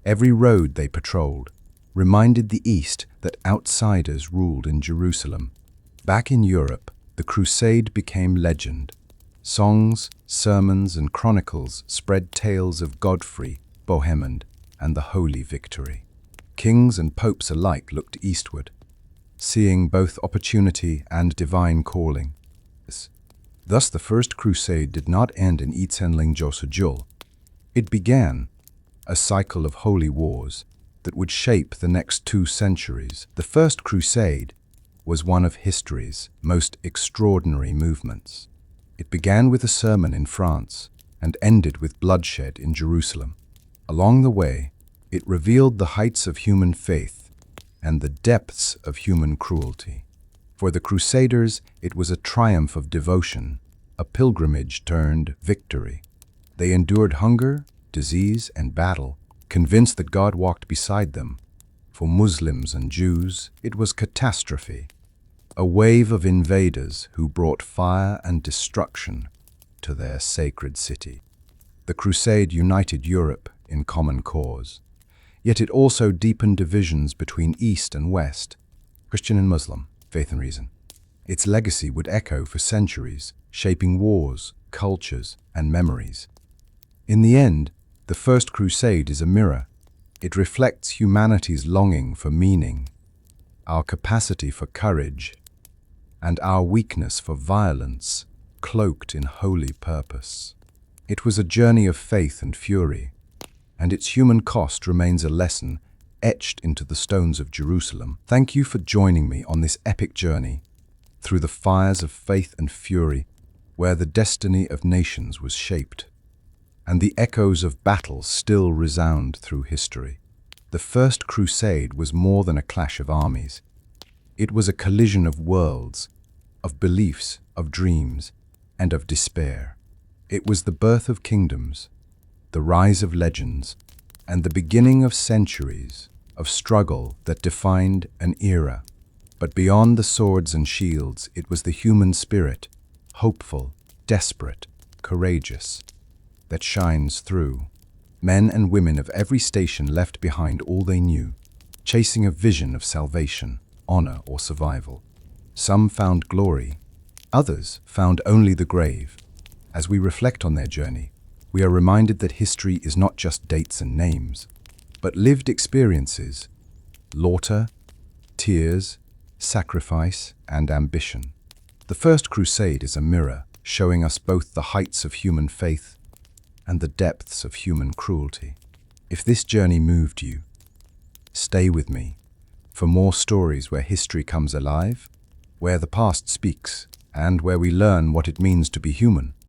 every road they patrolled, reminded the East that outsiders ruled in Jerusalem. Back in Europe, the Crusade became legend. Songs, sermons, and chronicles spread tales of Godfrey, Bohemond, and the holy victory. Kings and popes alike looked eastward, seeing both opportunity and divine calling. Thus, the First Crusade did not end in Saint-Gilles. It began a cycle of holy wars that would shape the next 2 centuries. The First Crusade was one of history's most extraordinary movements. It began with a sermon in France and ended with bloodshed in Jerusalem. Along the way, it revealed the heights of human faith and the depths of human cruelty. For the Crusaders, it was a triumph of devotion, a pilgrimage turned victory. They endured hunger, disease, and battle, convinced that God walked beside them. For Muslims and Jews, it was catastrophe, a wave of invaders who brought fire and destruction to their sacred city. The Crusade united Europe in common cause, yet it also deepened divisions between East and West, Christian and Muslim, faith and reason. Its legacy would echo for centuries, shaping wars, cultures, and memories. In the end, the First Crusade is a mirror. It reflects humanity's longing for meaning, our capacity for courage, and our weakness for violence, cloaked in holy purpose. It was a journey of faith and fury, and its human cost remains a lesson etched into the stones of Jerusalem. Thank you for joining me on this epic journey through the fires of faith and fury, where the destiny of nations was shaped, and the echoes of battles still resound through history. The First Crusade was more than a clash of armies. It was a collision of worlds, of beliefs, of dreams, and of despair. It was the birth of kingdoms, the rise of legends, and the beginning of centuries of struggle that defined an era. But beyond the swords and shields, it was the human spirit, hopeful, desperate, courageous, that shines through. Men and women of every station left behind all they knew, chasing a vision of salvation, honor, or survival. Some found glory, others found only the grave. As we reflect on their journey, we are reminded that history is not just dates and names, but lived experiences, laughter, tears, sacrifice, and ambition. The First Crusade is a mirror, showing us both the heights of human faith and the depths of human cruelty. If this journey moved you, stay with me for more stories where history comes alive, where the past speaks, and where we learn what it means to be human.